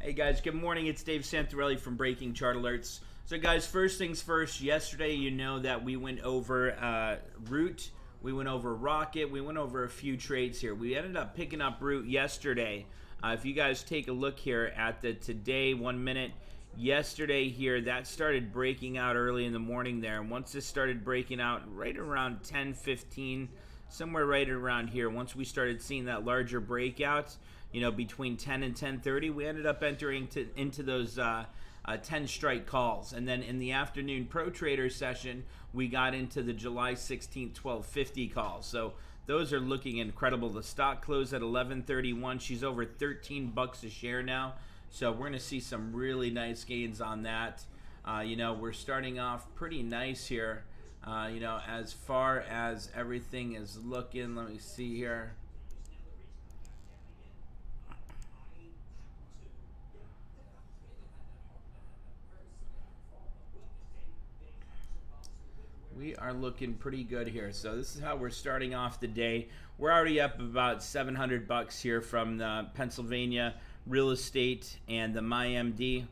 Hey guys, good morning. It's Dave Santarelli from Breaking Chart Alerts. So guys, first things first, yesterday you know that we went over Root, we went over Rocket, we went over a few trades here. We ended up picking up Root yesterday. If you guys take a look here at the today 1 minute, yesterday here, that started breaking out early in the morning there. And once this started breaking out right around 10:15, somewhere right around here, once we started seeing that larger breakout, you know, between 10 and 10:30, we ended up entering into those 10 strike calls. And then in the afternoon pro trader session, we got into the July 16th 1250 calls. So those are looking incredible. The stock closed at 11.31. She's over 13 bucks a share now. So we're going to see some really nice gains on that. You know, we're starting off pretty nice here. You know, as far as everything is looking, let me see here. We are looking pretty good here. So this is how we're starting off the day. We're already up about 700 bucks here from the Pennsylvania real estate and the MyMD.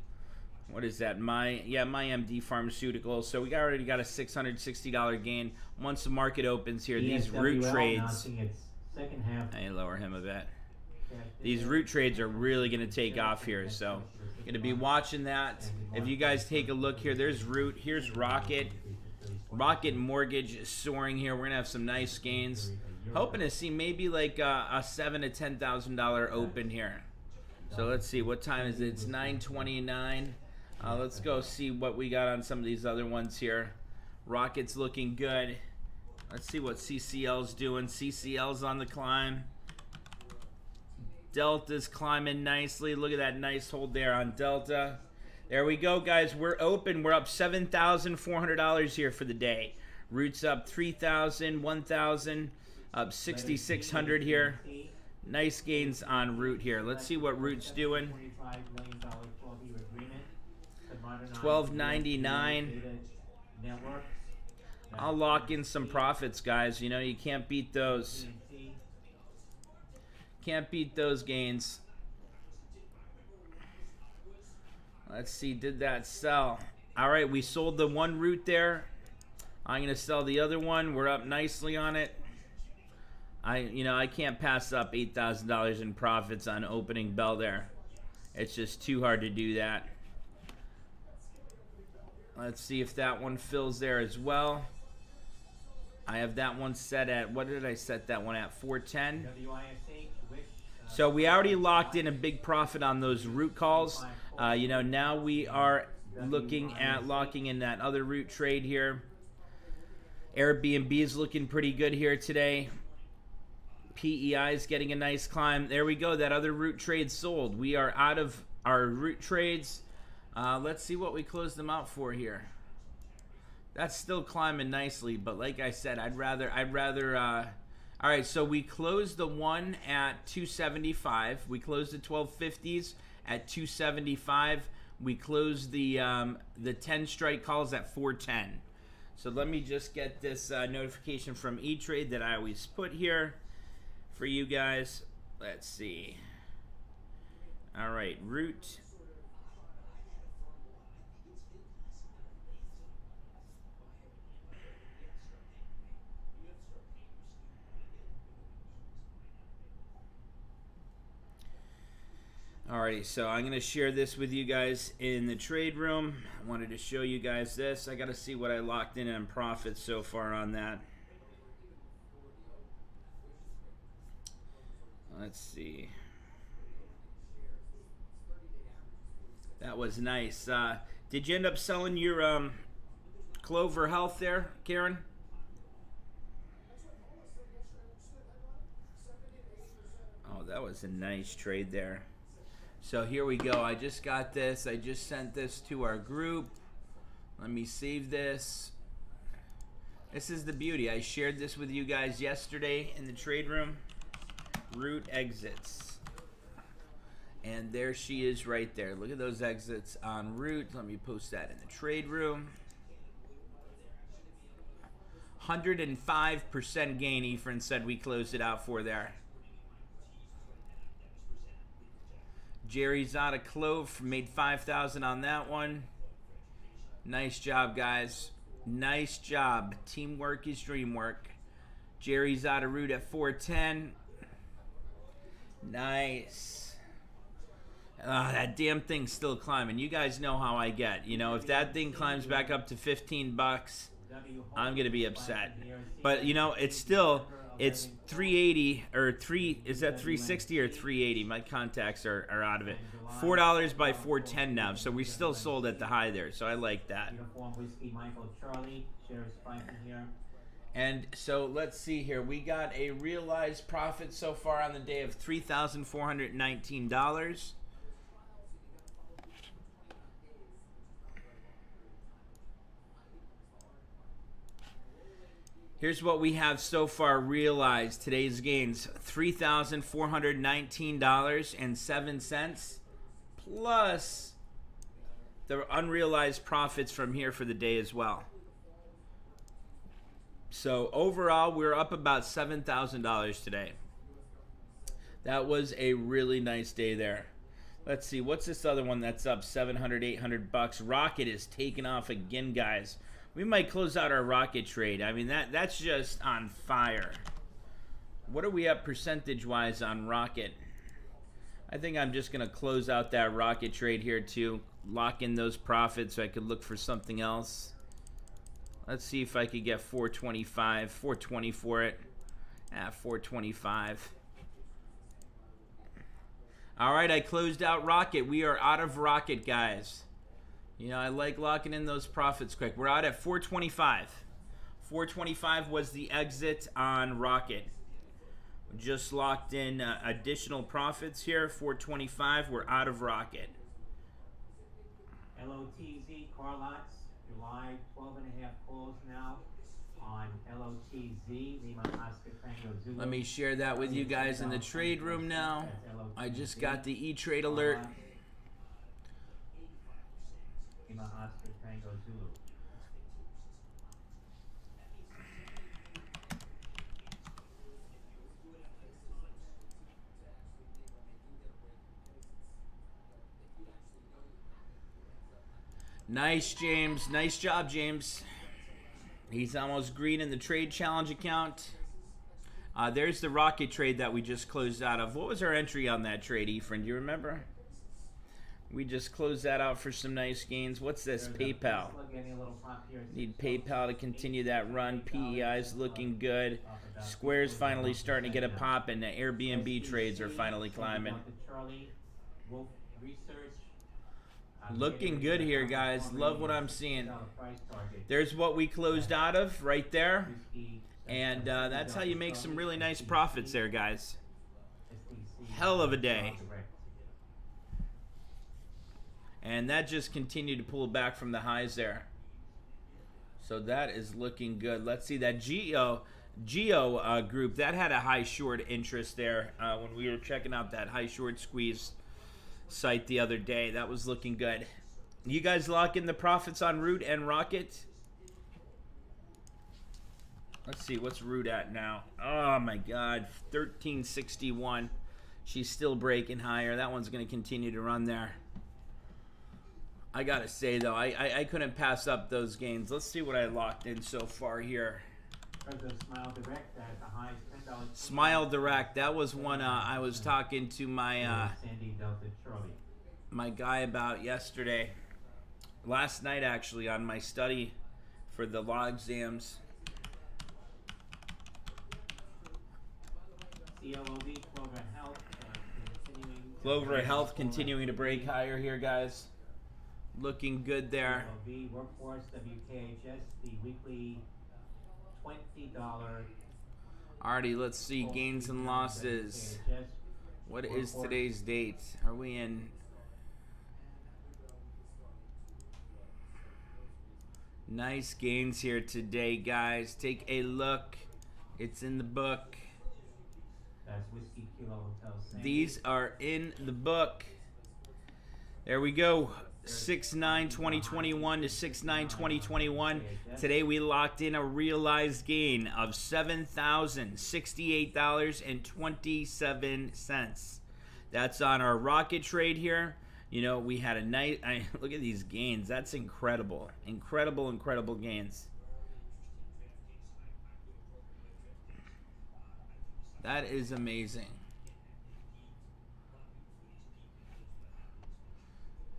What is that? MyMD Pharmaceuticals. So we already got a $660 gain once the market opens here. These root trades. I lower him a bit. These root trades are really going to take off here. So going to be watching that. If you guys take a look here, there's Root. Here's Rocket. Rocket Mortgage is soaring here. We're going to have some nice gains. Hoping to see maybe like a $7,000 to $10,000 open here. So let's see. What time is it? It's 9:29. Let's go see what we got on some of these other ones here. Rocket's looking good. Let's see what CCL's doing. CCL's on the climb. Delta's climbing nicely. Look at that nice hold there on Delta. There we go, guys. We're open. We're up $7,400 here for the day. Root's up $3,000, $1,000, up $6,600 here. Nice gains on Root here. Let's see what Root's doing. $12.99. I'll lock in some profits, guys. You know, you can't beat those. Can't beat those gains. Let's see, did that sell? All right, we sold the one Root there. I'm going to sell the other one. We're up nicely on it. I can't pass up $8,000 in profits on opening bell there. It's just too hard to do that. Let's see if that one fills there as well. I have that one set at, what did I set that one at? 410. So we already locked in a big profit on those Root calls. You know, now we are looking at locking in that other Root trade here. Airbnb is looking pretty good here today. PEI is getting a nice climb. There we go. That other Root trade sold. We are out of our Root trades. Let's see what we closed them out for here. That's still climbing nicely, but like I said, I'd rather all right, so we closed the one at 275. We closed the 1250s at 275. We closed the 10 strike calls at 410. So let me just get this notification from E-Trade that I always put here for you guys. Let's see. All right, Root. Alrighty, so I'm going to share this with you guys in the trade room. I wanted to show you guys this. I got to see what I locked in on profits so far on that. Let's see. That was nice. Did you end up selling your Clover Health there, Karen? Oh, that was a nice trade there. So here we go. I just got this. I just sent this to our group. Let me save this. This is the beauty. I shared this with you guys yesterday in the trade room. Root exits. And there she is right there. Look at those exits on Root. Let me post that in the trade room. 105% gain, Efren said we closed it out for there. Jerry's out of Clover, made 5,000 on that one. Nice job, guys. Nice job. Teamwork is dream work. Jerry's out of root at 410. Nice. That damn thing's still climbing. You guys know how I get. You know, if that thing climbs back up to 15 bucks, I'm going to be upset. But, you know, it's still, it's 380 or is that 360 or 380? My contacts are out of it. $4 by 410 now. So we still sold at the high there. So I like that. And so let's see here. We got a realized profit so far on the day of $3,419. Here's what we have so far realized. Today's gains, $3,419.07 plus the unrealized profits from here for the day as well. So overall, we're up about $7,000 today. That was a really nice day there. Let's see, what's this other one that's up 700, 800 bucks? Rocket is taking off again, guys. We might close out our Rocket trade. I mean, that's just on fire. What are we up percentage-wise on Rocket? I think I'm just going to close out that Rocket trade here too. Lock in those profits so I could look for something else. Let's see if I could get 425, 420 for it. 425. All right, I closed out Rocket. We are out of Rocket, guys. You know, I like locking in those profits quick. We're out at 425. 425 was the exit on Rocket. Just locked in additional profits here. 425. We're out of Rocket. LOTZ car lots, July 12.5 calls now on LOTZ. Lima Oscar Tango Zulu. Let me share that with you guys in the trade room now. I just got the E-Trade alert. Lima Oscar Tango Zulu. Nice, James. Nice job, James. He's almost green in the trade challenge account. There's the Rocket trade that we just closed out of. What was our entry on that trade, Efren? Do you remember? We just closed that out for some nice gains. What's this? PayPal. Need PayPal to continue that run. PEI is looking good. Square's finally starting to get a pop, and the Airbnb trades are finally climbing. Looking good here, guys. Love what I'm seeing. There's what we closed out of right there. And that's how you make some really nice profits there, guys. Hell of a day. And that just continued to pull back from the highs there. So that is looking good. Let's see that Geo group. That had a high short interest there when we were checking out that high short squeeze site the other day. That was looking good. You guys lock in the profits on Root and Rocket? Let's see, what's Root at now? Oh my God, 1361. She's still breaking higher. That one's going to continue to run there. I gotta say though, I couldn't pass up those gains. Let's see what I locked in so far here. Smile Direct. That was one I was talking to my my guy about yesterday, last night actually, on my study for the law exams. CLOV, Clover Health, Clover Health continuing to break higher here, guys. Looking good there. CLOV, Workforce, WKHS, the weekly $20. Alrighty, let's see gains and losses. What is today's date? Are we in? Nice gains here today, guys. Take a look. It's in the book. That's Whiskey Kilo Hotel Sandy. These are in the book. There we go. 6/9/2021 to 6/9/2021. Today we locked in a realized gain of $7,068.27. That's on our rocket trade here. You know, we had a nice. Look at these gains. That's incredible, incredible gains. That is amazing.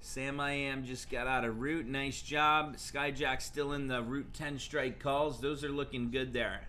Sam I Am just got out of root. Nice job. Skyjack still in the root 10 strike calls. Those are looking good there.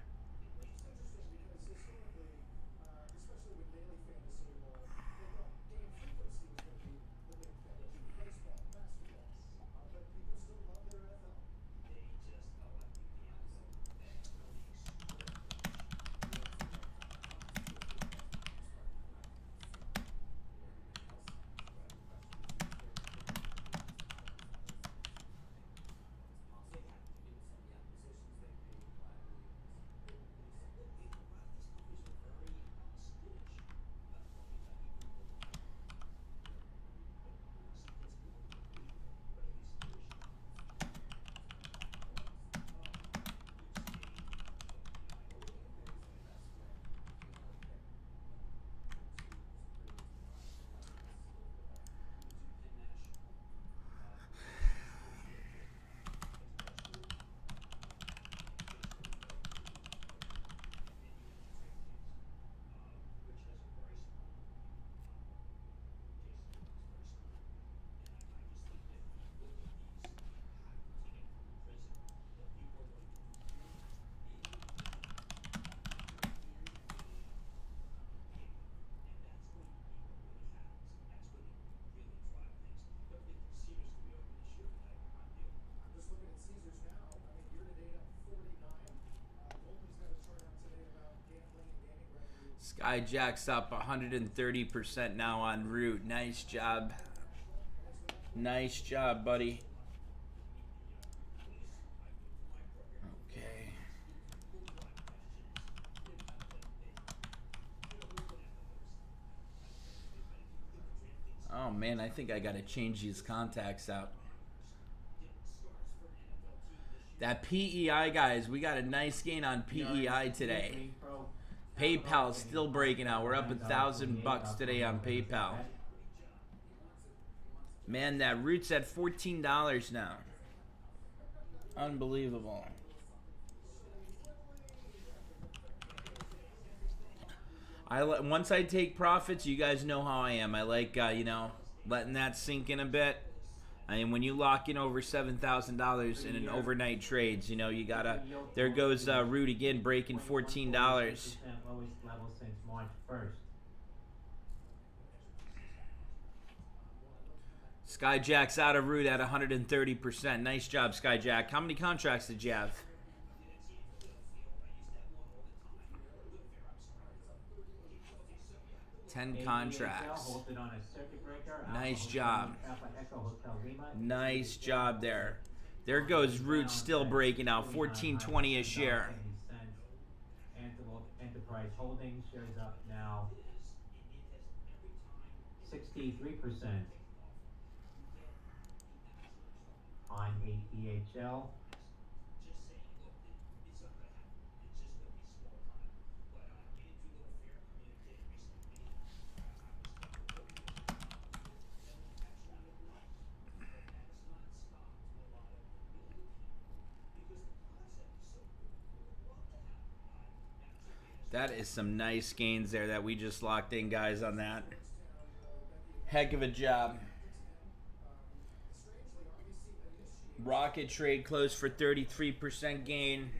Skyjack's up 130% now on root. Nice job. Nice job, buddy. Okay. Oh man, I think I gotta change these contacts out. That PEI, guys, we got a nice gain on PEI today. PayPal's still breaking out. We're up $1,000 today on PayPal. Man, that root's at $14 now. Unbelievable. Once I take profits, you guys know how I am. I like you know, letting that sink in a bit. I mean, when you lock in over $7,000 in an overnight trades, you know, you gotta. There goes root again, breaking $14. Lowest level since March 1st. Skyjack's out of root at 130%. Nice job, Skyjack. How many contracts did you have? Ten contracts. Nice job. Nice job there. There goes root still breaking out. 14.20 a share. Enterprise Holdings shares up now 63% on AAPL. That is some nice gains there that we just locked in, guys, on that. Heck of a job. Rocket trade closed for 33% gain.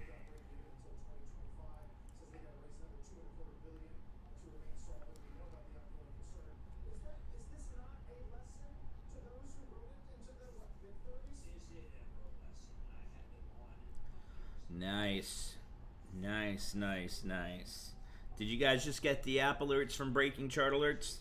Nice. Nice, nice, nice. Did you guys just get the app alerts from Breaking Chart Alerts?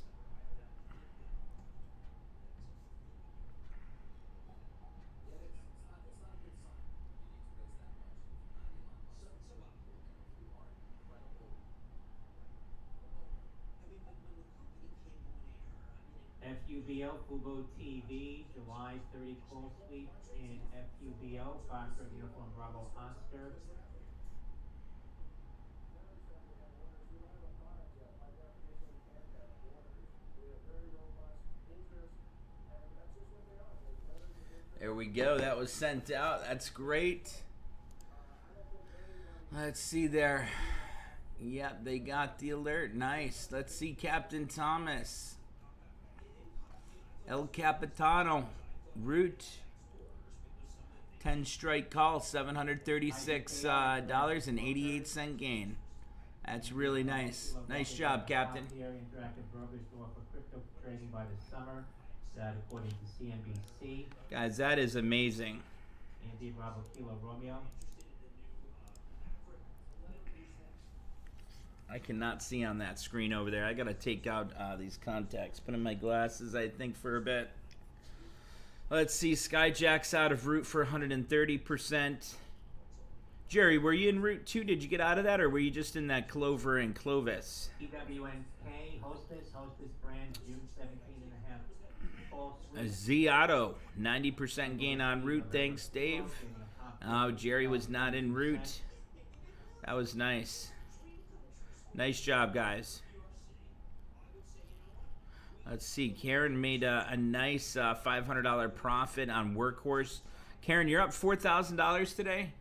FUBO, Fubo TV, July 30 call sweep in FUBO, Foxtrot Uniform Bravo Oscar. go. That was sent out. That's great. Let's see there. Yep, they got the alert. Nice. Let's see Captain Thomas. El Capitano. Root. 10 strike call. $736.88 gain. That's really nice. Nice job, Captain. Interactive brokers to offer crypto trading by the summer, according to CNBC. Guys, that is amazing. Andy Bravo Kilo Romeo. I cannot see on that screen over there. I gotta take out these contacts. Put in my glasses, I think, for a bit. Let's see. Skyjack's out of route for 130%. Jerry, were you in route 2? Did you get out of that, or were you just in that Clover and Clovis? EWNK, Hostess brand, June 17.5. Z Auto, 90% gain on route. Thanks, Dave. Oh, Jerry was not in route. That was nice. Nice job, guys. Let's see. Karen made a nice $500 profit on Workhorse. Karen, you're up $4,000 today?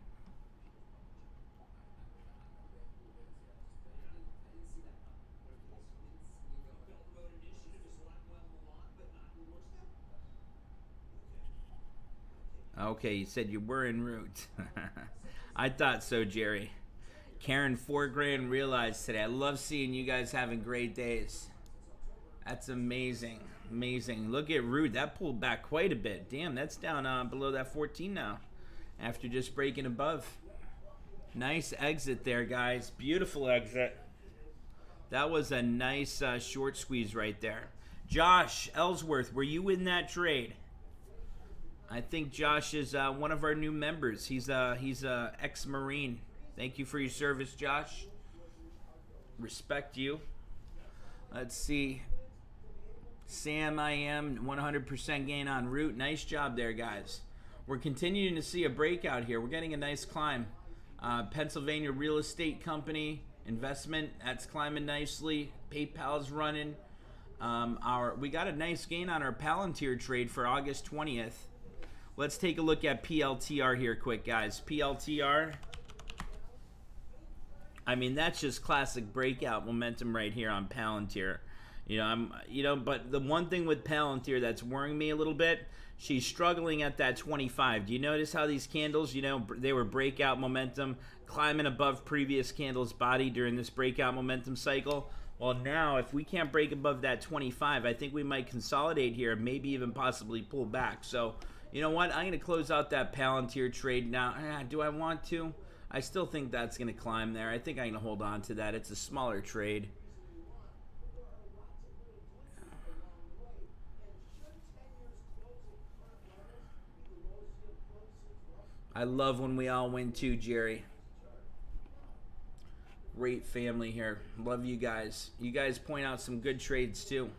Okay, you said you were en route. I thought so, Jerry. Karen, $4 realized today. I love seeing you guys having great days. That's amazing. Amazing. Look at route. That pulled back quite a bit. Damn, that's down below that 14 now after just breaking above. Nice exit there, guys. Beautiful exit. That was a nice short squeeze right there. Josh Ellsworth, were you in that trade? I think Josh is one of our new members. He's a ex-Marine. Thank you for your service, Josh. Respect you. Let's see. Sam, I am 100% gain on route. Nice job there, guys. We're continuing to see a breakout here. We're getting a nice climb. Pennsylvania Real Estate Company investment, that's climbing nicely. PayPal's running. We got a nice gain on our Palantir trade for August 20th. Let's take a look at PLTR here quick, guys. PLTR. I mean, that's just classic breakout momentum right here on Palantir. But the one thing with Palantir that's worrying me a little bit, she's struggling at that 25. Do you notice how these candles, they were breakout momentum, climbing above previous candles' body during this breakout momentum cycle? Well, now, if we can't break above that 25, I think we might consolidate here, maybe even possibly pull back. So, you know what? I'm going to close out that Palantir trade now. Do I want to? I still think that's going to climb there. I think I'm going to hold on to that. It's a smaller trade. I love when we all win too, Jerry. Great family here. Love you guys. You guys point out some good trades too.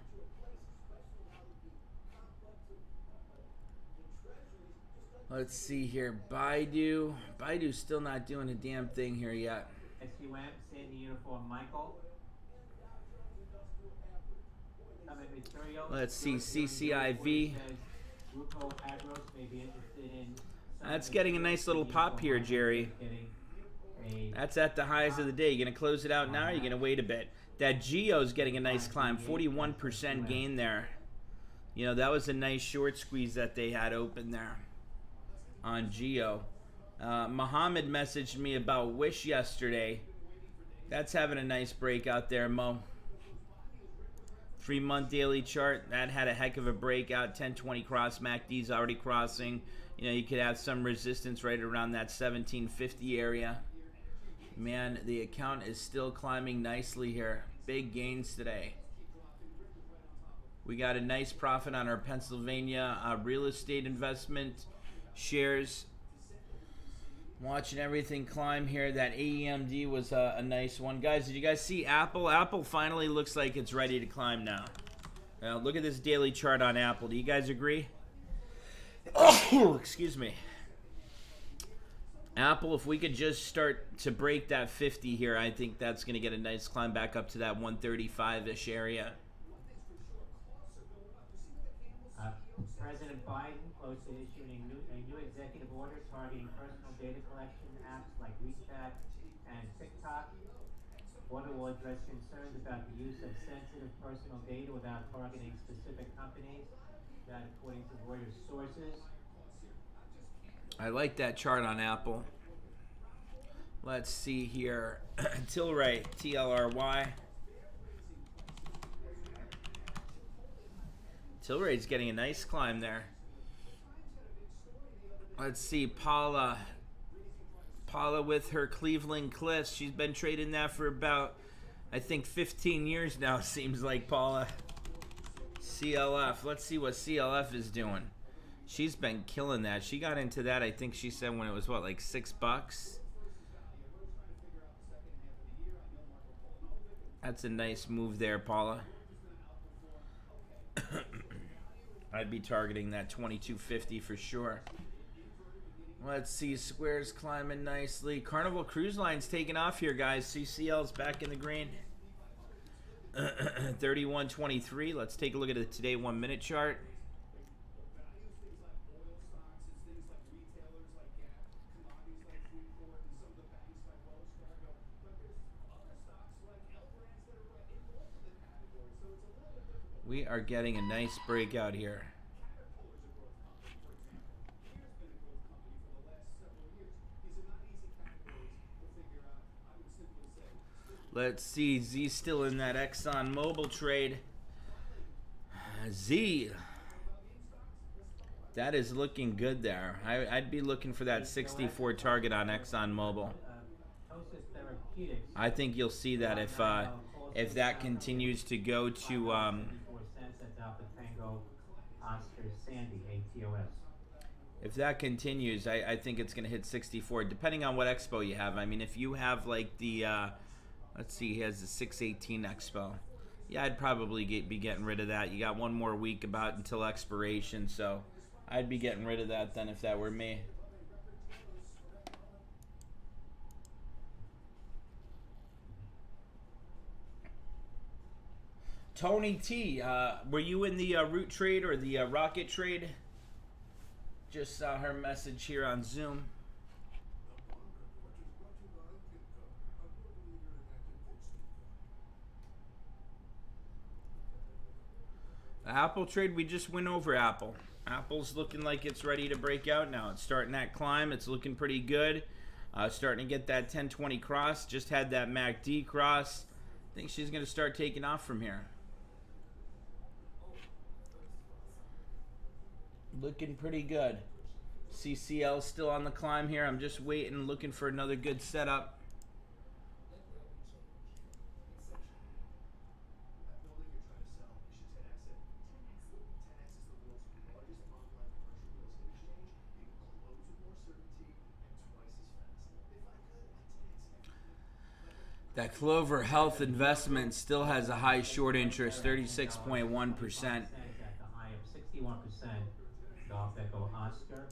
Let's see here. Baidu. Baidu's still not doing a damn thing here yet. SUM, Sandy Uniform Michael. Let's see. CCIV. That's getting a nice little pop here, Jerry. That's at the highs of the day. You going to close it out now, or are you going to wait a bit? That Geo's getting a nice climb. 41% gain there. That was a nice short squeeze that they had open there on Geo. Muhammad messaged me about Wish yesterday. That's having a nice breakout there, Mo. 3-month daily chart. That had a heck of a breakout. 1020 cross. MACD's already crossing. You could have some resistance right around that 1750 area. Man, the account is still climbing nicely here. Big gains today. We got a nice profit on our Pennsylvania real estate investment shares. Watching everything climb here. That AEMD was a nice one. Guys, did you guys see Apple? Apple finally looks like it's ready to climb now. Look at this daily chart on Apple. Do you guys agree? Oh, excuse me. Apple, if we could just start to break that 50 here, I think that's going to get a nice climb back up to that 135-ish area. President Biden close to issuing a new executive order targeting personal data collection apps like WeChat and TikTok. Order will address concerns about the use of sensitive personal data without targeting specific companies. That according to Reuters sources. I like that chart on Apple. Let's see here. Tilray, TLRY. Tilray's getting a nice climb there. Let's see, Paula with her Cleveland Cliffs. She's been trading that for about, I think, 15 years now, seems like, Paula. CLF. Let's see what CLF is doing. She's been killing that. She got into that, I think she said, when it was, what, like $6? That's a nice move there, Paula. I'd be targeting that 2250 for sure. Let's see, Square's climbing nicely. Carnival Cruise Line's taking off here, guys. CCL's back in the green. 31.23. Let's take a look at the today 1 minute chart. We are getting a nice breakout here. Let's see, Z's still in that Exxon Mobil trade. Z, that is looking good there. I'd be looking for that 64 target on Exxon Mobil. I think you'll see that if that continues to go to if that continues, I think it's going to hit 64, depending on what expo you have. I mean, if you have like the, let's see, he has the 618 expo. Yeah, I'd probably be getting rid of that. You got one more week about until expiration, so I'd be getting rid of that then if that were me. Tony T, were you in the root trade or the rocket trade? Just saw her message here on Zoom. The Apple trade, we just went over Apple. Apple's looking like it's ready to break out now. It's starting that climb. It's looking pretty good. Starting to get that 1020 cross. Just had that MACD cross. I think she's going to start taking off from here. Looking pretty good. CCL still on the climb here. I'm just waiting, looking for another good setup. That Clover Health investment still has a high short interest, 36.1%. At the high of 61%. Golf Echo Oscar.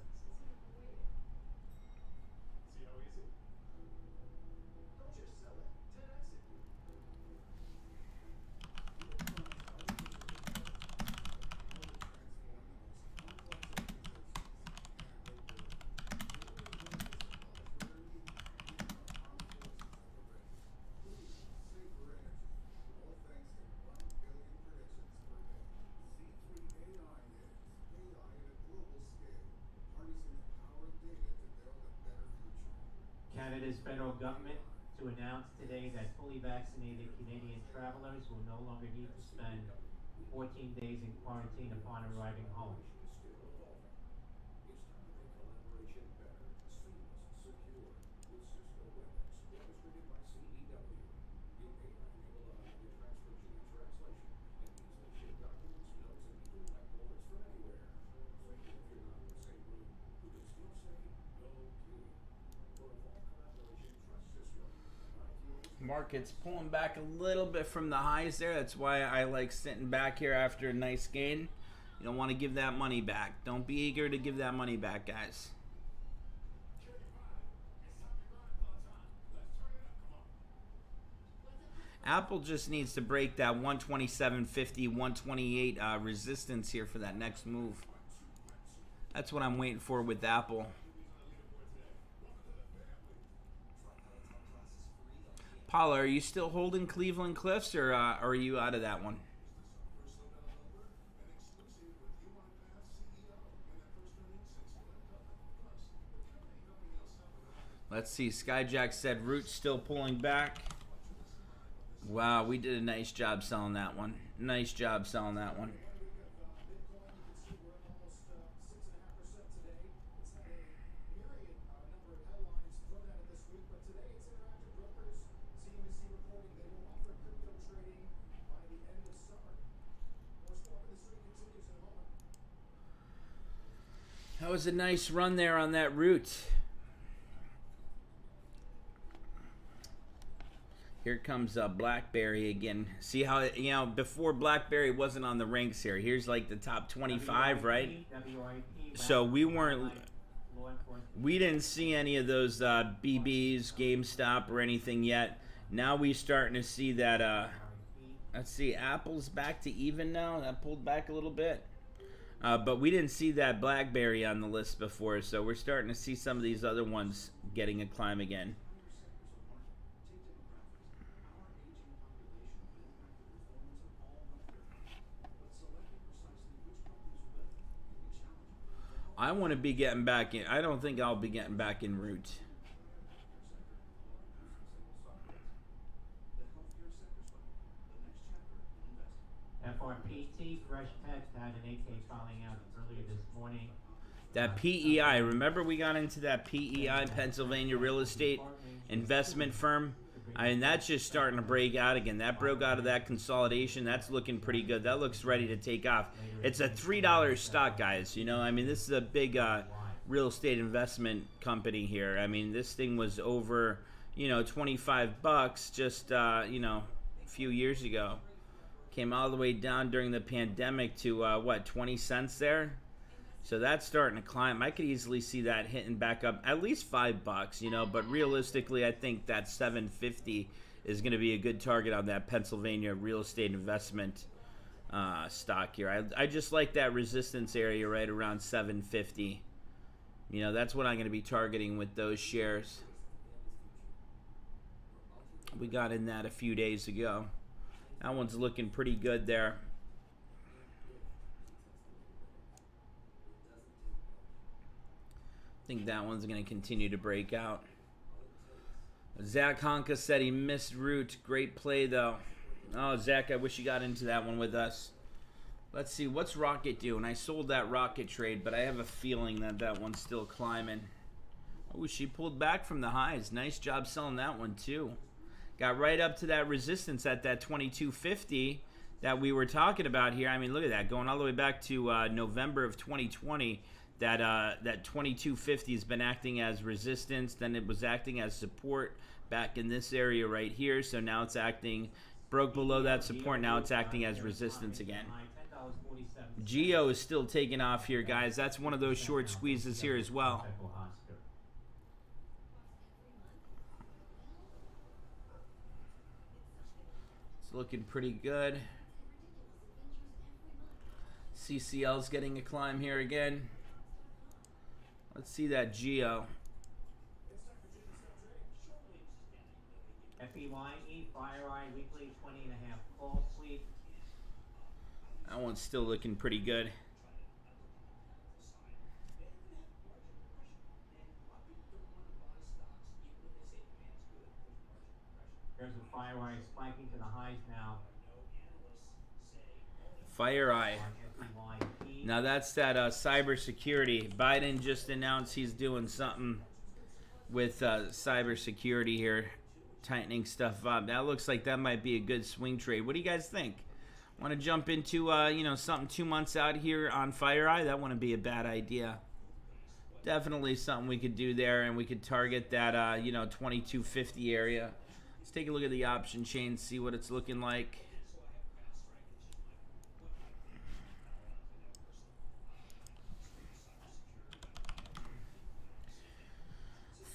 Canada's federal government to announce today that fully vaccinated Canadian travelers will no longer need to spend 14 days in quarantine upon arriving home. Market's pulling back a little bit from the highs there. That's why I like sitting back here after a nice gain. You don't want to give that money back. Don't be eager to give that money back, guys. Apple just needs to break that 127.50, 128 resistance here for that next move. That's what I'm waiting for with Apple. Paula, are you still holding Cleveland Cliffs, or are you out of that one? Let's see. Skyjack said Root's still pulling back. Wow, we did a nice job selling that one. Nice job selling that one. That was a nice run there on that Root. Here comes BlackBerry again. See how, before BlackBerry wasn't on the ranks here. Here's like the top 25, right? So we didn't see any of those BBs, GameStop, or anything yet. Now we starting to see that, let's see, Apple's back to even now. That pulled back a little bit. But we didn't see that BlackBerry on the list before, so we're starting to see some of these other ones getting a climb again. I want to be getting back in. I don't think I'll be getting back in Root. FRPT, Fresh Pet, had an 8K filing out earlier this morning. That PEI, remember we got into that PEI, Pennsylvania Real Estate Investment Firm? I mean, that's just starting to break out again. That broke out of that consolidation. That's looking pretty good. That looks ready to take off. It's a $3 stock, guys. I mean, this is a big real estate investment company here. I mean, this thing was over, 25 bucks just, a few years ago. Came all the way down during the pandemic to, 20 cents there? So that's starting to climb. I could easily see that hitting back up at least $5, but realistically, I think that $7.50 is going to be a good target on that Pennsylvania real estate investment stock here. I just like that resistance area right around $7.50. That's what I'm going to be targeting with those shares. We got in that a few days ago. That one's looking pretty good there. I think that one's going to continue to break out. Zach Honka said he missed Root. Great play, though. Oh, Zach, I wish you got into that one with us. Let's see. What's Rocket doing? I sold that Rocket trade, but I have a feeling that that one's still climbing. Oh, she pulled back from the highs. Nice job selling that one, too. Got right up to that resistance at that 2250 that we were talking about here. I mean, look at that. Going all the way back to November of 2020. That 2250 has been acting as resistance, then it was acting as support back in this area right here. So now it's broke below that support. Now it's acting as resistance again. Geo is still taking off here, guys. That's one of those short squeezes here as well. It's looking pretty good. CCL's getting a climb here again. Let's see that Geo. FEYE, FireEye Weekly, 20.5 call sweep. That one's still looking pretty good. There's a FireEye spiking to the highs now. FireEye. Now that's that cybersecurity. Biden just announced he's doing something with cybersecurity here, tightening stuff up. That looks like that might be a good swing trade. What do you guys think? Want to jump into something 2 months out here on FireEye? That wouldn't be a bad idea. Definitely something we could do there, and we could target that 2250 area. Let's take a look at the option chain, see what it's looking like.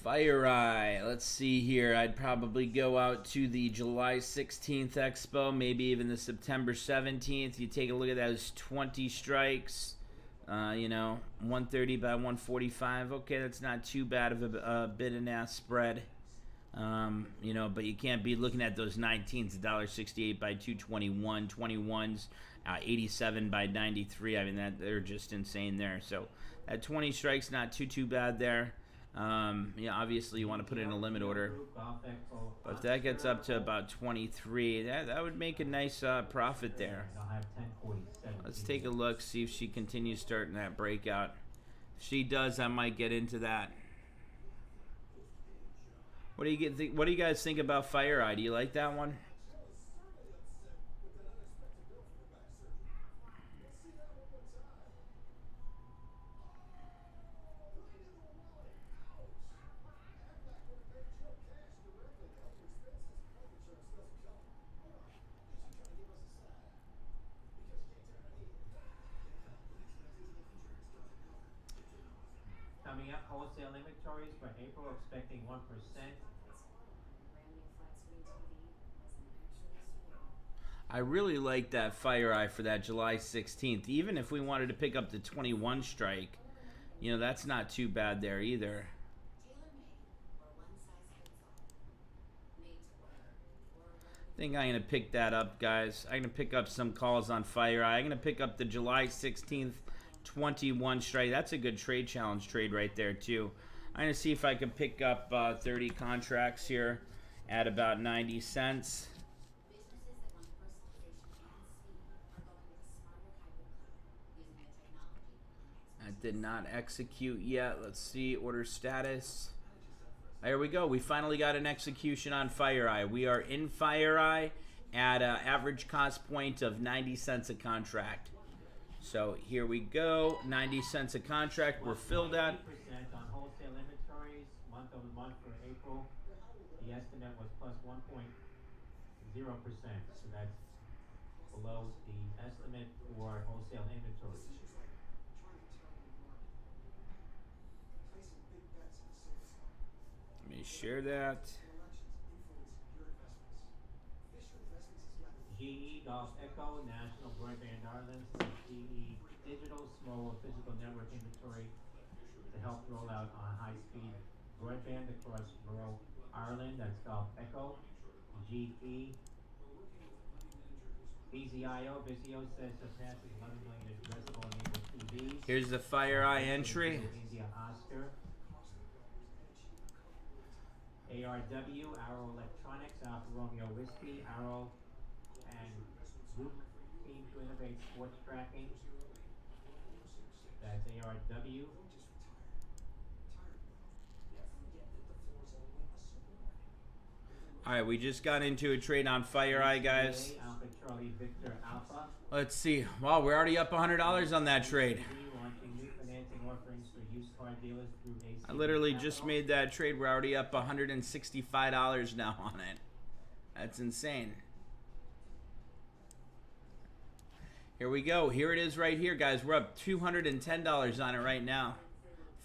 FireEye, let's see here. I'd probably go out to the July 16th expo, maybe even the September 17th. You take a look at those 20 strikes. You know, 130 by 145. Okay, that's not too bad of a bid and ask spread. You know, but you can't be looking at those 19s, $1.68 by 221, 21s, 87 by 93. I mean, that they're just insane there. So at 20 strikes, not too bad there. Yeah, obviously you want to put in a limit order, but if that gets up to about 23, that would make a nice profit there. Let's take a look, see if she continues starting that breakout. If she does, I might get into that. What do you guys think about FireEye? Do you like that one? Coming up, wholesale inventories for April expecting 1%. I really like that FireEye for that July 16th. Even if we wanted to pick up the 21 strike, you know, that's not too bad there either. I think I'm going to pick that up, guys. I'm going to pick up some calls on FireEye. I'm going to pick up the July 16th 21 strike. That's a good trade challenge trade right there, too. I'm going to see if I can pick up 30 contracts here at about 90 cents. That did not execute yet. Let's see, order status. There we go. We finally got an execution on FireEye. We are in FireEye at an average cost point of 90 cents a contract. So here we go. 90 cents a contract. We're filled at. On wholesale inventories, month over month for April. The estimate was plus 1.0%. So that's below the estimate for wholesale inventories. Let me share that. GE Golf Echo, National Broadband Ireland, GE Digital Small Physical Network Inventory to help roll out on high-speed broadband across rural Ireland. That's Golf Echo. GE BZIO, Vizio says surpasses 11 million addressable enabled TVs. Here's the FireEye entry. India Oscar. ARW, Arrow Electronics, Alpha Romeo Whiskey, Arrow and Group Team to Innovate Sports Tracking. That's ARW. All right, we just got into a trade on FireEye, guys. Alpha Charlie Victor Alpha. Let's see. Wow, we're already up $100 on that trade. Launching new financing offerings for used car dealers through AC I literally Capital. just made that trade. We're already up $165 now on it. That's insane. Here we go. Here it is right here, guys. We're up $210 on it right now.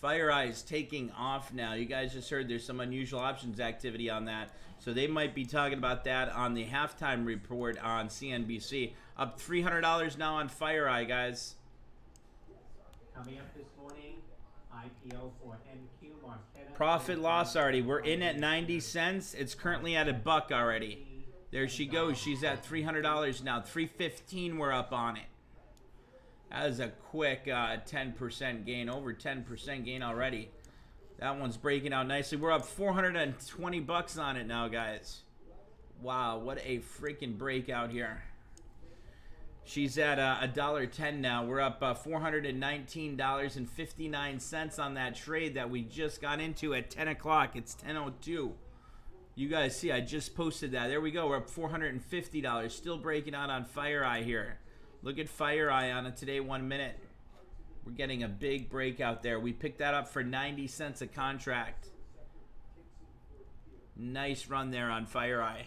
FireEye is taking off now. You guys just heard there's some unusual options activity on that. So they might be talking about that on the halftime report on CNBC. Up $300 now on FireEye, guys. Coming up this morning, IPO for MQ Marquetta. Profit loss already. We're in at 90 cents. It's currently at $1 already. There she goes. She's at $300 now. $3.15 we're up on it. That is a quick 10% gain. Over 10% gain already. That one's breaking out nicely. We're up $420 on it now, guys. Wow, what a freaking breakout here. She's at $1.10 now. We're up $419.59 on that trade that we just got into at 10 o'clock. It's 10:02. You guys see, I just posted that. There we go. We're up $450. Still breaking out on FireEye here. Look at FireEye on it today, 1 minute. We're getting a big breakout there. We picked that up for 90 cents a contract. Nice run there on FireEye.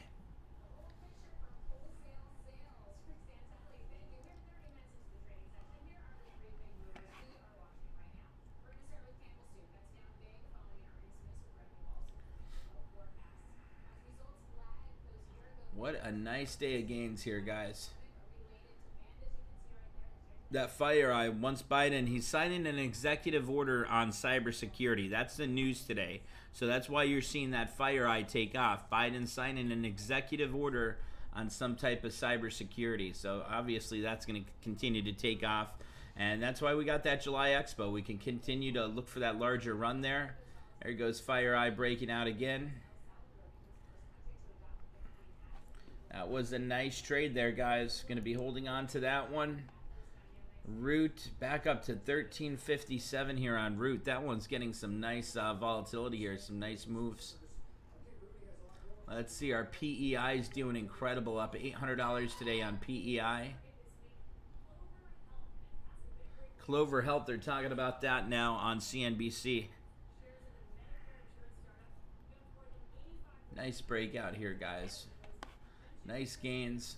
What a nice day of gains here, guys. that FireEye, once Biden, he's signing an executive order on cybersecurity. That's the news today. So that's why you're seeing that FireEye take off. Biden signing an executive order on some type of cybersecurity. So obviously that's going to continue to take off. And that's why we got that July Expo. We can continue to look for that larger run there. There goes FireEye breaking out again. That was a nice trade there, guys. Going to be holding on to that one. Root back up to 1357 here on Root. That one's getting some nice volatility here, some nice moves. Let's see, our PEI is doing incredible, up $800 today on PEI. Clover Health, they're talking about that now on CNBC. Nice breakout here, guys. Nice gains.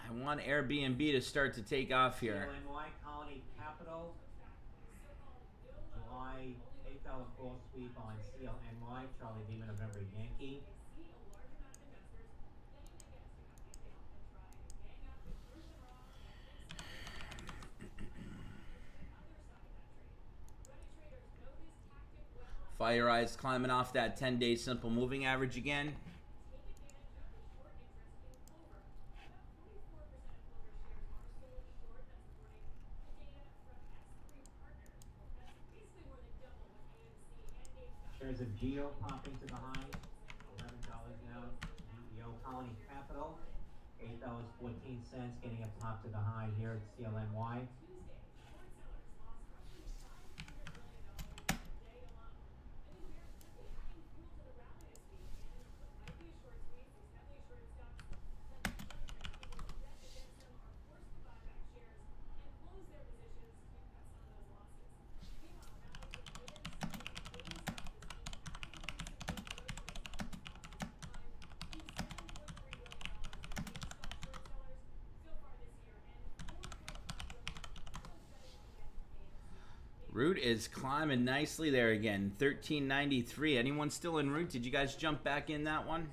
I want Airbnb to start to take off here. CLNY, Colony Capital. July $8 call sweep on CLNY, Charlie Lima, November Yankee. FireEye's climbing off that 10-day simple moving average again. Shares of Geo popping to the high, $11 now. GEO, Colony Capital, $8.14, getting a pop to the high here at CLNY. Root is climbing nicely there again. 1393. Anyone still in Root? Did you guys jump back in that one?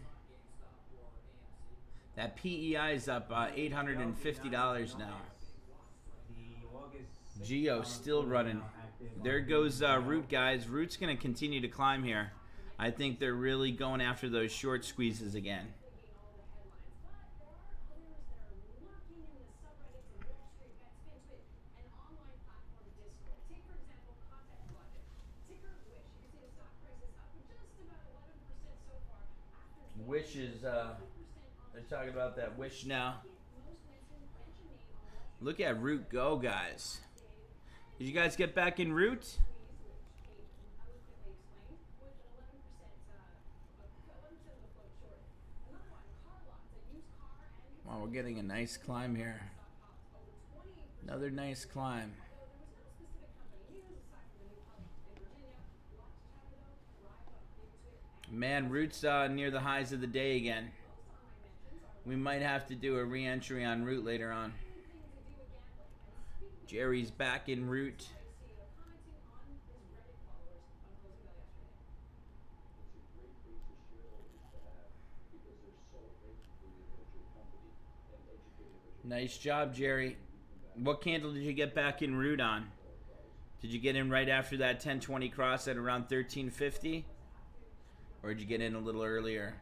That PEI is up $850 now. Geo still running. There goes Root, guys. Root's going to continue to climb here. I think they're really going after those short squeezes again. Wish is, they're talking about that Wish now. Look at Root go, guys. Did you guys get back in Root? Wow, we're getting a nice climb here. Another nice climb. Man, Root's near the highs of the day again. We might have to do a re-entry on Root later on. Jerry's back in Root. Nice job, Jerry. What candle did you get back in Root on? Did you get in right after that 1020 cross at around 1350? Or did you get in a little earlier?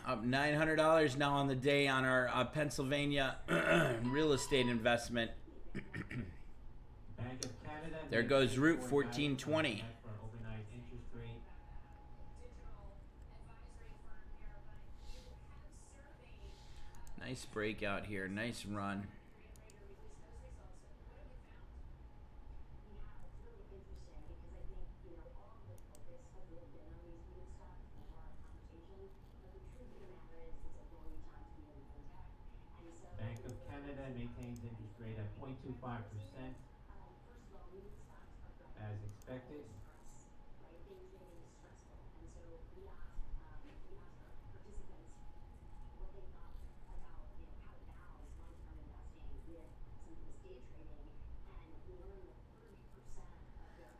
Up $900 now on the day on our Pennsylvania real estate investment. Bank of Canada. There goes Root 1420. Overnight interest rate. Nice breakout here. Nice run. Bank of Canada maintains interest rate at 0.25%. as expected.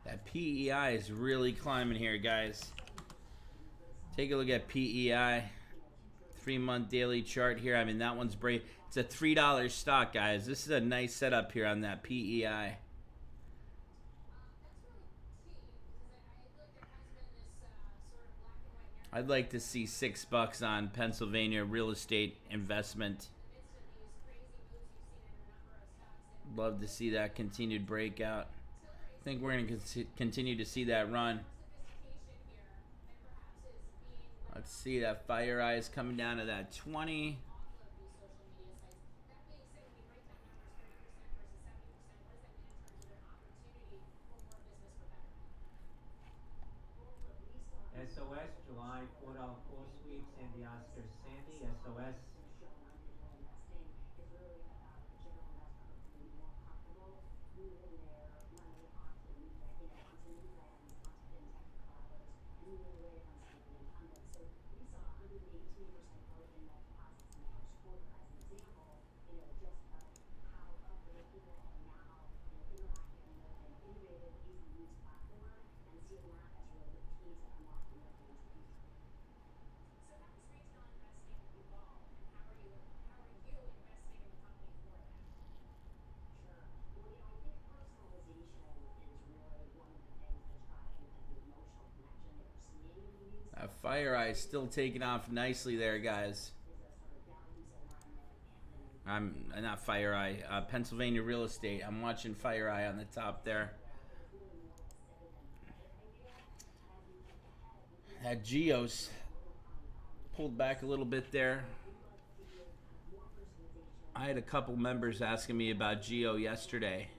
That PEI is really climbing here, guys. Take a look at PEI. 3-month daily chart here. I mean, that one's brave. It's a $3 stock, guys. This is a nice setup here on that PEI. I'd like to see $6 on Pennsylvania real estate investment. Love to see that continued breakout. I think we're going to continue to see that run. Let's see, that fire eye is coming down to that 20. SOS, July $4 call sweeps in the Oscar Sandy. SOS. That fire eye is still taking off nicely there, guys. I'm not fire eye, Pennsylvania real estate. I'm watching fire eye on the top there. That Geos pulled back a little bit there. I had a couple members asking me about Geo yesterday.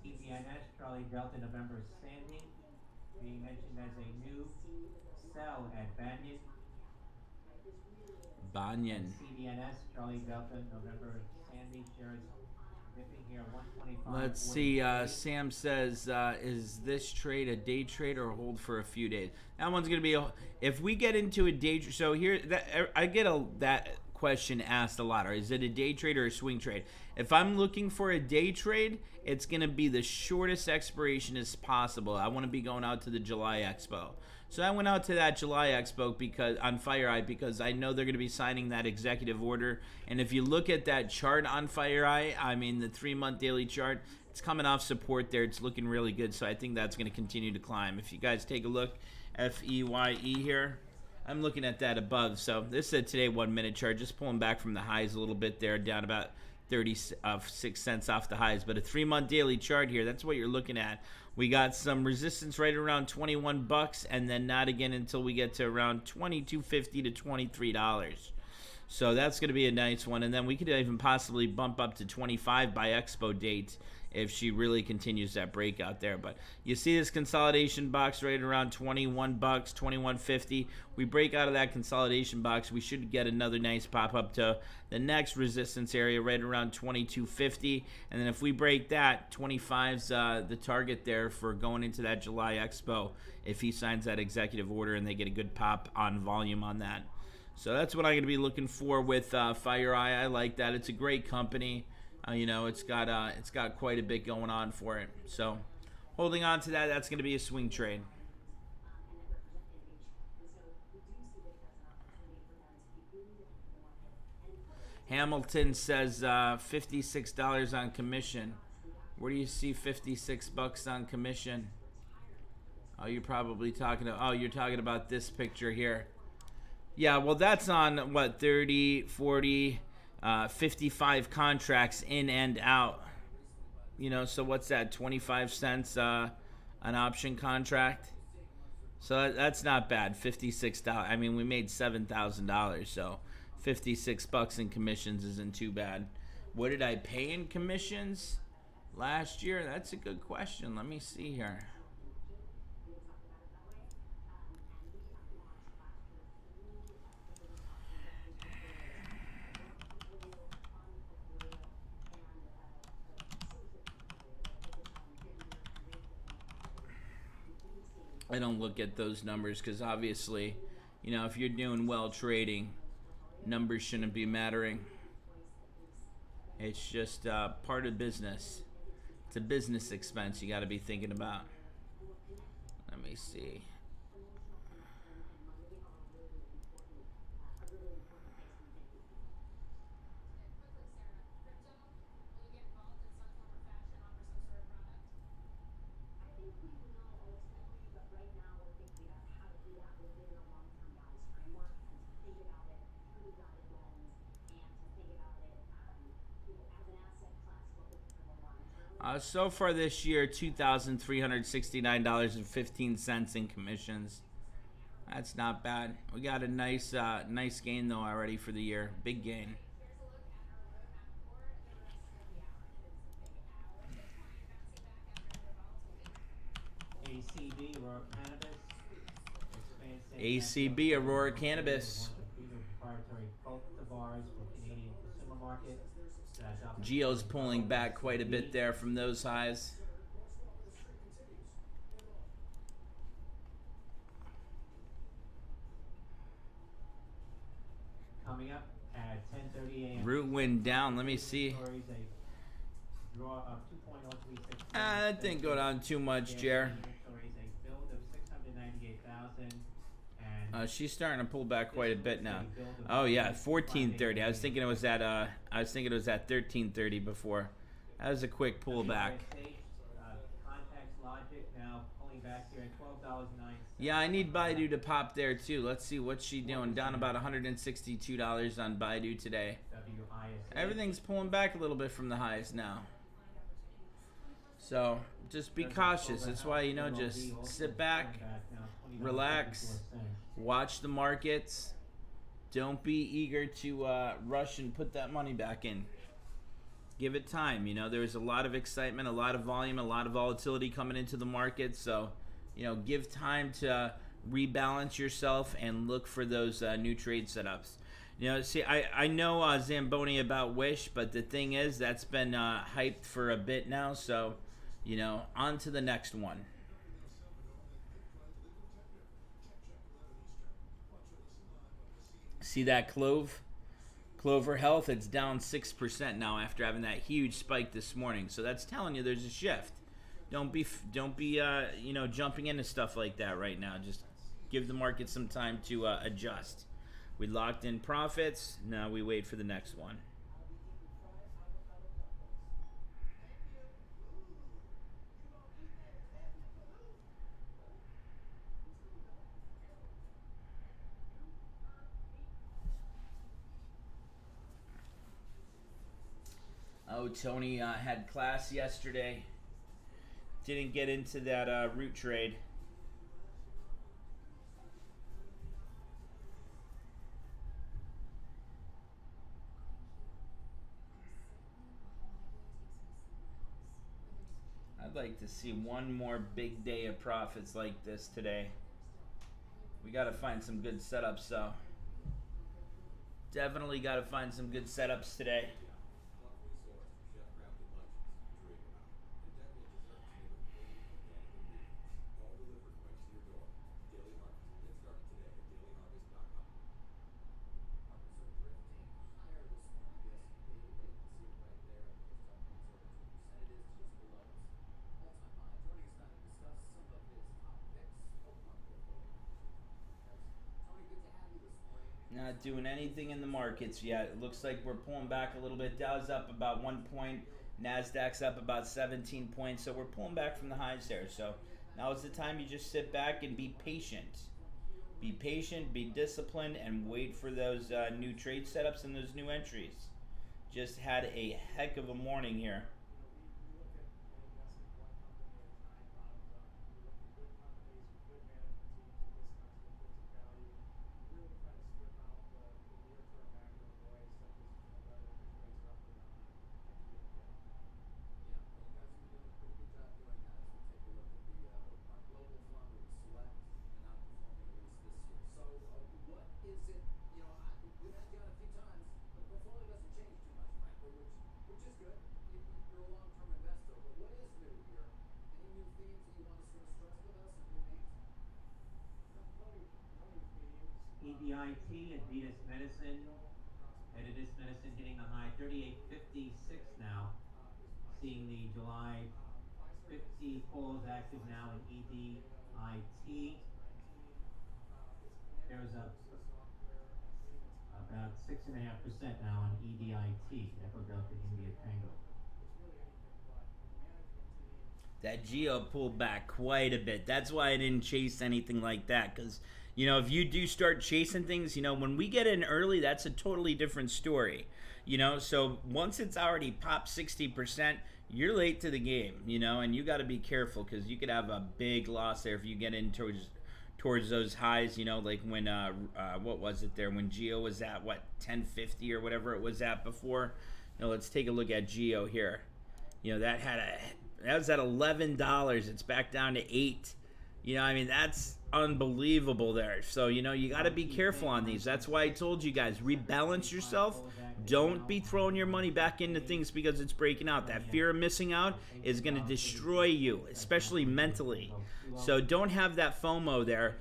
CVNS, Charlie Delta, November Sandy, being mentioned as a new sell at Banyan. Banyan. CVNS, Charlie Delta, November Sandy, shares dipping here 125. Let's see. Sam says, is this trade a day trade or hold for a few days? That one's gonna be if we get into a day. So here, I get that question asked a lot. Or is it a day trade or a swing trade? If I'm looking for a day trade, it's gonna be the shortest expiration as possible. I want to be going out to the July Expo. So I went out to that July Expo because on FireEye because I know they're going to be signing that executive order. And if you look at that chart on FireEye, I mean the 3-month daily chart, it's coming off support there. It's looking really good. So I think that's going to continue to climb. If you guys take a look, FEYE here, I'm looking at that above. So this is a today 1-minute chart, just pulling back from the highs a little bit there, down about 36 cents off the highs. But a 3-month daily chart here, that's what you're looking at. We got some resistance right around $21, and then not again until we get to around $22.50 to $23. So that's going to be a nice one, and then we could even possibly bump up to 25 by Expo date if she really continues that breakout there. But you see this consolidation box right around $21, $21.50. We break out of that consolidation box, we should get another nice pop up to the next resistance area right around $22.50. And then if we break that, 25's the target there for going into that July Expo if he signs that executive order and they get a good pop on volume on that. So that's what I'm going to be looking for with FireEye. I like that. It's a great company. You know, it's got quite a bit going on for it. So holding on to that, that's going to be a swing trade. Hamilton says $56 on commission. Where do you see $56 on commission? Oh, you're probably talking about, you're talking about this picture here. Yeah, well, that's on, what, 30, 40, 55 contracts in and out. You know, so what's that, 25 cents an option contract? So that's not bad. $56. I mean, we made $7,000, so 56 bucks in commissions isn't too bad. What did I pay in commissions last year? That's a good question. Let me see here. I don't look at those numbers because obviously, you know, if you're doing well trading, numbers shouldn't be mattering. It's just part of business. It's a business expense you got to be thinking about. Let me see. So far this year, $2,369.15 in commissions. That's not bad. We got a nice gain though already for the year. Big gain. ACB, Aurora Cannabis. ACB, Aurora Cannabis. Proprietary cultivars for Canadian consumer market. Geo's pulling back quite a bit there from those highs. Coming up at 10:30 a.m. Root went down. Let me see. That didn't go down too much, Jer. She's starting to pull back quite a bit now. Oh yeah, 1430. I was thinking it was at 1330 before. That was a quick pullback. Yeah, I need Baidu to pop there too. Let's see what's she doing. Down about $162 on Baidu today. Everything's pulling back a little bit from the highs now. So just be cautious. That's why, you know, just sit back, relax, watch the markets. Don't be eager to rush and put that money back in. Give it time. You know, there's a lot of excitement, a lot of volume, a lot of volatility coming into the market. So, you know, give time to rebalance yourself and look for those new trade setups. You know, see, I know Zamboni about Wish, but the thing is, that's been hyped for a bit now. So, you know, on to the next one. See that Clover Health? It's down 6% now after having that huge spike this morning. So that's telling you there's a shift. Don't be you know, jumping into stuff like that right now. Just give the market some time to adjust. We locked in profits. Now we wait for the next one. Oh, Tony had class yesterday. Didn't get into that root trade. I'd like to see one more big day of profits like this today. We got to find some good setups, though. Definitely got to find some good setups today. Not doing anything in the markets yet. It looks like we're pulling back a little bit. Dow's up about 1 point. NASDAQ's up about 17 points. So we're pulling back from the highs there. So now is the time you just sit back and be patient. Be patient, be disciplined, and wait for those new trade setups and those new entries. Just had a heck of a morning here. IT, Adidas Medicine. Adidas Medicine hitting the high 38.56 now. Seeing the July 50 calls active now in EDIT. There's about 6.5% now on EDIT, Echo Delta India Tango. That Geo pulled back quite a bit. That's why I didn't chase anything like that. Because, if you do start chasing things, when we get in early, that's a totally different story. So once it's already popped 60%, you're late to the game, and you got to be careful because you could have a big loss there if you get in towards those highs, like when, what was it there? When Geo was at, 1050 or whatever it was at before. Now let's take a look at Geo here. That was at $11. It's back down to $8. That's unbelievable there. So, you got to be careful on these. That's why I told you guys, rebalance yourself. Don't be throwing your money back into things because it's breaking out. That fear of missing out is going to destroy you, especially mentally. So don't have that FOMO there.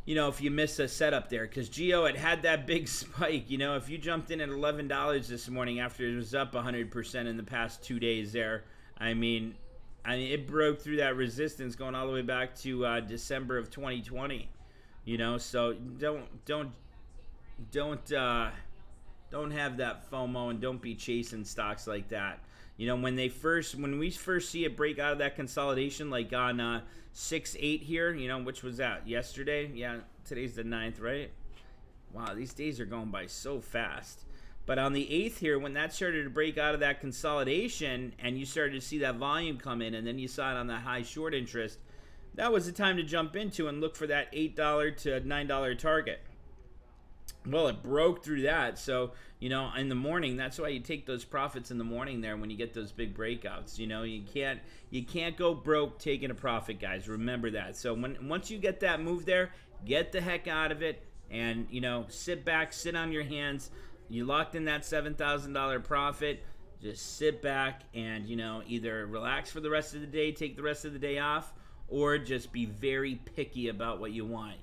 If you miss a setup there, because Geo, it had that big spike. If you jumped in at $11 this morning after it was up 100% in the past 2 days there, it broke through that resistance going all the way back to December of 2020. So don't have that FOMO and don't be chasing stocks like that. When we first see it break out of that consolidation, like on 6-8 here, which was that yesterday? Yeah, today's the 9th, right? Wow, these days are going by so fast. But on the 8th here, when that started to break out of that consolidation and you started to see that volume come in and then you saw it on that high short interest, that was the time to jump into and look for that $8 to $9 target. Well, it broke through that. So, in the morning, that's why you take those profits in the morning there when you get those big breakouts. You can't go broke taking a profit, guys. Remember that. So once you get that move there, get the heck out of it and, sit back, sit on your hands. You locked in that $7,000 profit. Just sit back and, either relax for the rest of the day, take the rest of the day off, or just be very picky about what you want,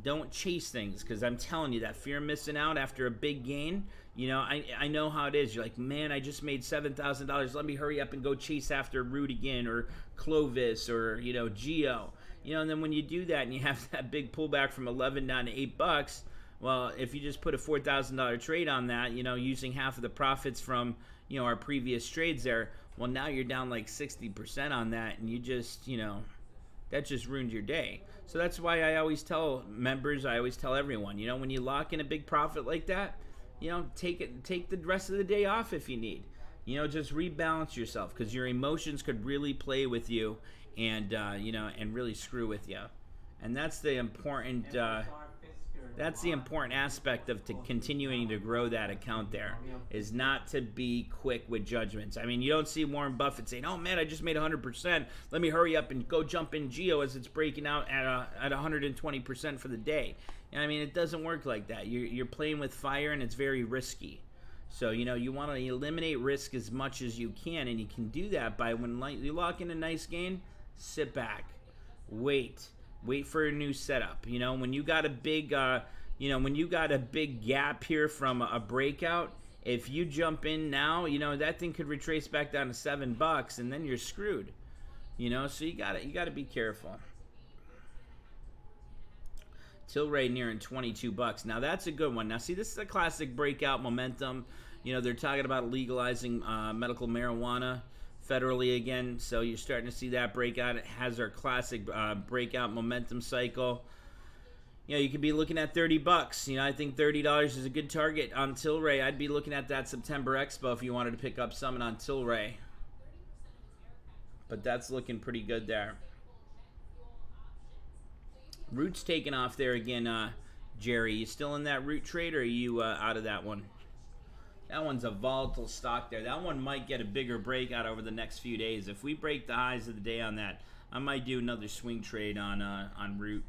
Don't chase things because I'm telling you that fear of missing out after a big gain, I know how it is. You're like, man, I just made $7,000. Let me hurry up and go chase after Root again or Clovis or, Geo. And then when you do that and you have that big pullback from 11 down to $8, well, if you just put a $4,000 trade on that, using half of the profits from, our previous trades there, well, now you're down like 60% on that, and you just, that just ruined your day. So that's why I always tell members, I always tell everyone, when you lock in a big profit like that, take the rest of the day off if you need. Just rebalance yourself because your emotions could really play with you and, and really screw with you. And that's the important aspect of continuing to grow that account there, is not to be quick with judgments. You don't see Warren Buffett saying, oh man, I just made 100%. Let me hurry up and go jump in Geo as it's breaking out at 120% for the day. It doesn't work like that. You're playing with fire and it's very risky. So, you want to eliminate risk as much as you can, and you can do that by when you lock in a nice gain, sit back, wait for a new setup. When you got a big gap here from a breakout, if you jump in now, that thing could retrace back down to $7 and then you're screwed. So you gotta be careful. Tilray nearing $22. Now that's a good one. Now see, this is a classic breakout momentum. They're talking about legalizing medical marijuana federally again, so you're starting to see that breakout. It has our classic breakout momentum cycle. You could be looking at $30. I think $30 is a good target on Tilray. I'd be looking at that September Expo if you wanted to pick up something on Tilray. But that's looking pretty good there. Root's taking off there again, Jerry. You still in that Root trade, or are you out of that one? That one's a volatile stock there. That one might get a bigger breakout over the next few days. If we break the highs of the day on that, I might do another swing trade on Root.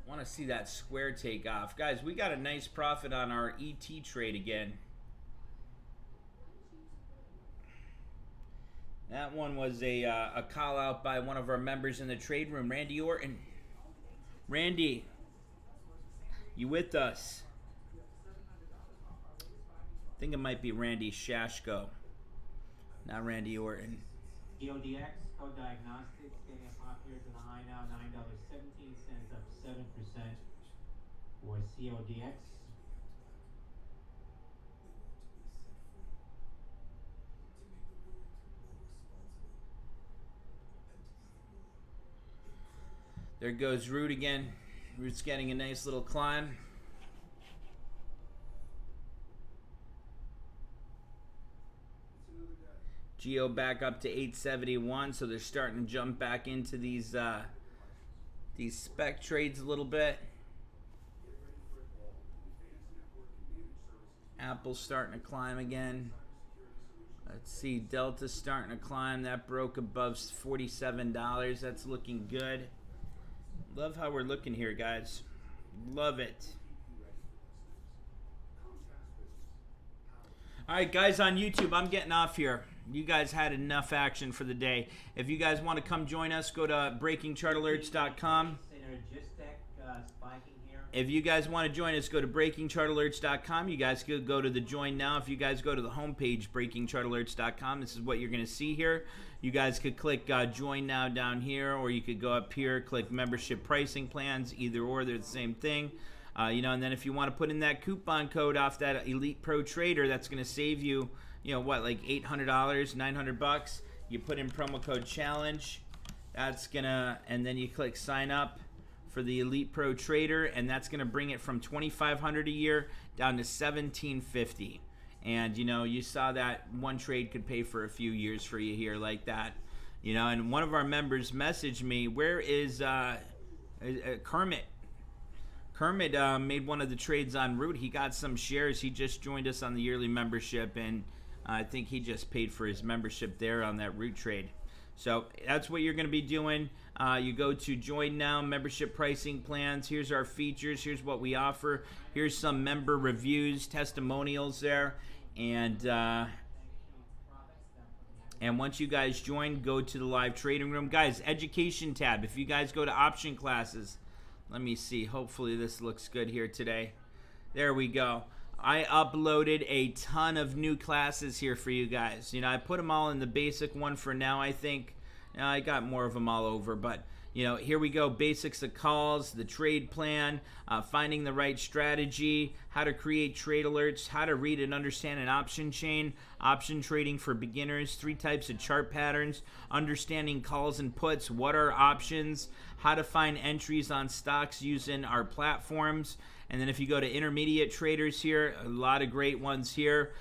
Want to see that square take off. Guys, we got a nice profit on our ET trade again. That one was a call out by one of our members in the trade room, Randy Orton. Randy, you with us? I think it might be Randy Shashko, not Randy Orton. CODX, Code Diagnostics, getting up off here to the high now, $9.17, up 7% for CODX. There goes Root again. Root's getting a nice little climb. Geo back up to 871, so they're starting to jump back into these spec trades a little bit. Apple's starting to climb again. Let's see, Delta's starting to climb. That broke above $47. That's looking good. Love how we're looking here, guys. Love it. All right, guys on YouTube, I'm getting off here. You guys had enough action for the day. If you guys want to come join us, go to breakingchartalerts.com. If you guys want to join us, go to breakingchartalerts.com. You guys could go to the join now. If you guys go to the homepage, breakingchartalerts.com, this is what you're going to see here. You guys could click join now down here, or you could go up here, click membership pricing plans. Either or, they're the same thing. And then if you want to put in that coupon code off that Elite Pro Trader, that's going to save you, like $800, $900. You put in promo code challenge. That's gonna, and then you click sign up for the Elite Pro Trader, and that's gonna bring it from $2,500 a year down to $1,750. And you saw that one trade could pay for a few years for you here like that. And one of our members messaged me, where is Kermit? Kermit made one of the trades on Root. He got some shares. He just joined us on the yearly membership, and I think he just paid for his membership there on that Root trade. So that's what you're going to be doing. You go to join now, membership pricing plans. Here's our features. Here's what we offer. Here's some member reviews, testimonials there. And once you guys join, go to the live trading room. Guys, education tab. If you guys go to option classes, let me see. Hopefully this looks good here today. There we go. I uploaded a ton of new classes here for you guys. I put them all in the basic one for now, I think. I got more of them all over, but here we go. Basics of calls, the trade plan, finding the right strategy, how to create trade alerts, how to read and understand an option chain, option trading for beginners, 3 types of chart patterns, understanding calls and puts, what are options, how to find entries on stocks using our platforms. And then if you go to intermediate traders here, a lot of great ones here.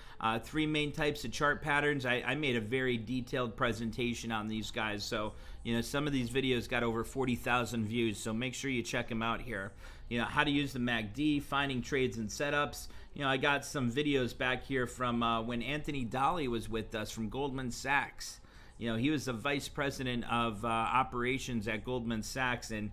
3 main types of chart patterns. I made a very detailed presentation on these guys. So, some of these videos got over 40,000 views. So make sure you check them out here. How to use the MACD, finding trades and setups. I got some videos back here from when Anthony Dolly was with us from Goldman Sachs. He was the vice president of operations at Goldman Sachs, and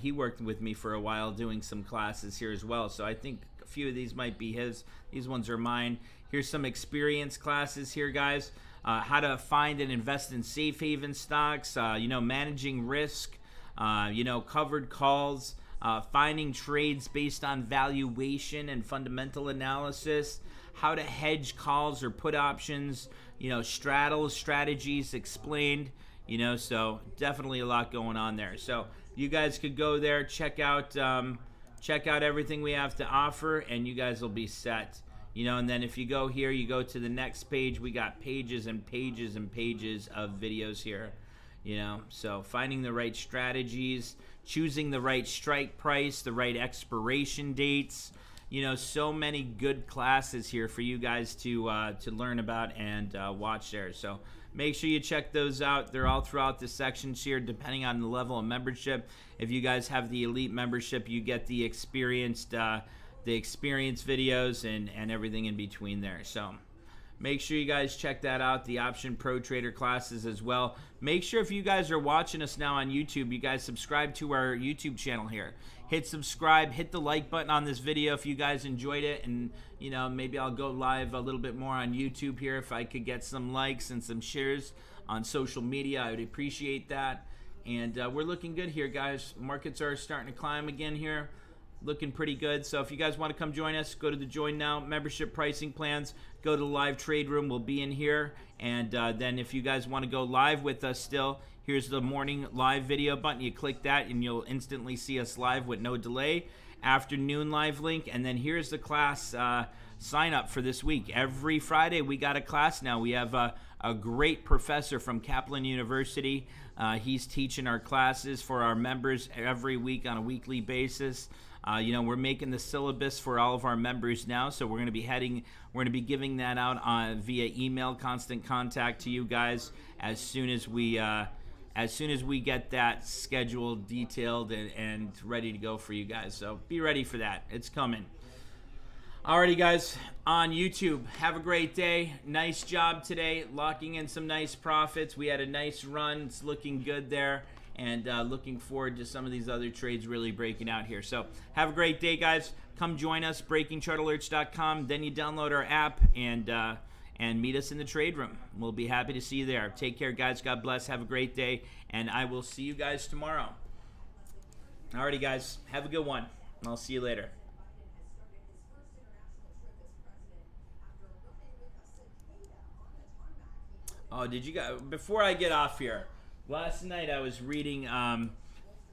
he worked with me for a while doing some classes here as well. So I think a few of these might be his. These ones are mine. Here's some experience classes here, guys. How to find and invest in safe haven stocks, managing risk, covered calls, finding trades based on valuation and fundamental analysis, how to hedge calls or put options, straddles, strategies explained, You know, so definitely a lot going on there. So you guys could go there, check out everything we have to offer, and you guys will be set. You know, and then if you go here, you go to the next page, we got pages and pages and pages of videos here. You know, so finding the right strategies, choosing the right strike price, the right expiration dates. You know, so many good classes here for you guys to learn about and watch there. So make sure you check those out. They're all throughout the sections here, depending on the level of membership. If you guys have the elite membership, you get the experienced videos and everything in between there. So make sure you guys check that out, the Option Pro Trader classes as well. Make sure if you guys are watching us now on YouTube, you guys subscribe to our YouTube channel here. Hit subscribe, hit the like button on this video if you guys enjoyed it, and you know, maybe I'll go live a little bit more on YouTube here if I could get some likes and some shares on social media. I would appreciate that. And we're looking good here, guys. Markets are starting to climb again here. Looking pretty good. So if you guys want to come join us, go to the Join Now membership pricing plans. Go to the live trade room. We'll be in here. And then if you guys want to go live with us still, here's the morning live video button. You click that and you'll instantly see us live with no delay. Afternoon live link. And then here's the class sign up for this week. Every Friday we got a class now. We have a great professor from Kaplan University. He's teaching our classes for our members every week on a weekly basis. You know, we're making the syllabus for all of our members now, so we're going to be giving that out via email, constant contact to you guys as soon as we get that scheduled, detailed, and ready to go for you guys. So be ready for that. It's coming. Alrighty, guys, on YouTube, have a great day. Nice job today, locking in some nice profits. We had a nice run. It's looking good there. And looking forward to some of these other trades really breaking out here. So have a great day, guys. Come join us, breakingchartalerts.com. Then you download our app and meet us in the trade room. We'll be happy to see you there. Take care, guys. God bless. Have a great day. And I will see you guys tomorrow. Alrighty, guys. Have a good one. I'll see you later. Oh, did you guys, before I get off here, last night I was reading, I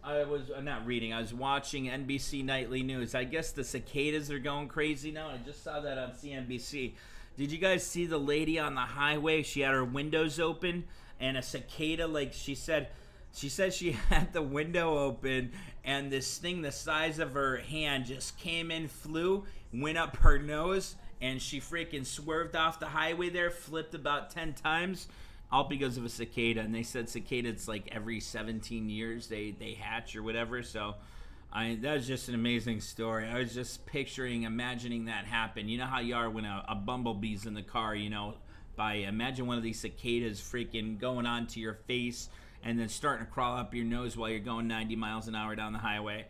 was watching NBC Nightly News. I guess the cicadas are going crazy now. I just saw that on CNBC. Did you guys see the lady on the highway? She had her windows open, and a cicada, like she said she had the window open, and this thing the size of her hand just came in, flew, went up her nose, and she freaking swerved off the highway there, flipped about 10 times. All because of a cicada. And they said cicadas like every 17 years they hatch or whatever. So that was just an amazing story. I was just imagining that happen. You know how you are when a bumblebee's in the car, you know, imagine one of these cicadas freaking going onto your face and then starting to crawl up your nose while you're going 90 miles an hour down the highway.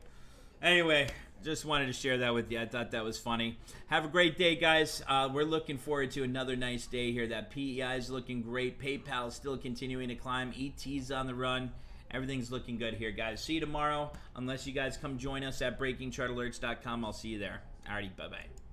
Anyway, just wanted to share that with you. I thought that was funny. Have a great day, guys. We're looking forward to another nice day here. That PEI is looking great. PayPal is still continuing to climb. ET's on the run. Everything's looking good here, guys. See you tomorrow. Unless you guys come join us at breakingchartalerts.com, I'll see you there. Alrighty, bye-bye.